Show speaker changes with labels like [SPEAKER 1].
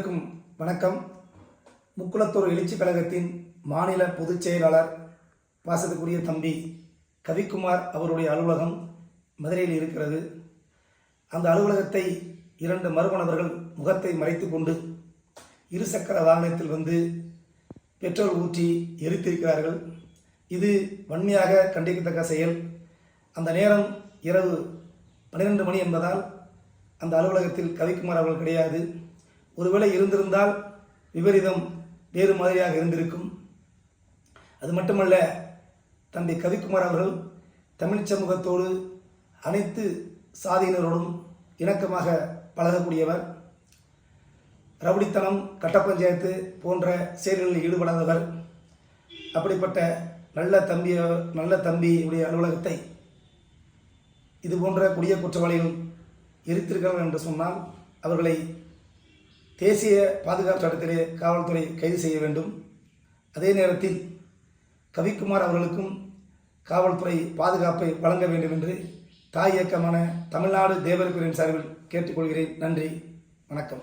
[SPEAKER 1] வணக்கம். முக்குளத்தூர் எழுச்சி கழகத்தின் மாநில பொதுச் செயலாளர் பாசத்துக்குரிய தம்பி கவிக்குமார் அவருடைய அலுவலகம் மதுரையில் இருக்கிறது. அந்த அலுவலகத்தை 2 மர்ம நபர்கள் முகத்தை மறைத்து கொண்டு இருசக்கர வாகனத்தில் வந்து பெட்ரோல் ஊற்றி எரித்திருக்கிறார்கள். இது வன்மையாக கண்டிக்கத்தக்க செயல். அந்த நேரம் இரவு 12 மணி என்பதால் அந்த அலுவலகத்தில் கவிக்குமார் அவர்கள் கிடையாது. ஒருவேளை இருந்திருந்தால் விபரீதம் வேறு மாதிரியாக இருந்திருக்கும். அது மட்டுமல்ல, தம்பி கவிக்குமார் அவர்கள் தமிழ் சமூகத்தோடு அனைத்து சாதியினரோடும் இணக்கமாக பழகக்கூடியவர். ரவுடித்தனம், கட்ட பஞ்சாயத்து போன்ற செயல்களில் ஈடுபடாதவர். அப்படிப்பட்ட நல்ல தம்பியுடைய அலுவலகத்தை இது போன்ற கொடிய குற்றவாளிகள் எரித்திருக்கிறார்கள் என்று சொன்னால் அவர்களை தேசிய பாதுகாப்பு சட்டத்திலே காவல்துறை கைது செய்ய வேண்டும். அதே நேரத்தில் கவிக்குமார் அவர்களுக்கும் காவல்துறை பாதுகாப்பை வழங்க வேண்டும் என்று தாய் இயக்கமான தமிழ்நாடு தேவர் பிரிவின் சார்பில் கேட்டுக்கொள்கிறேன். நன்றி, வணக்கம்.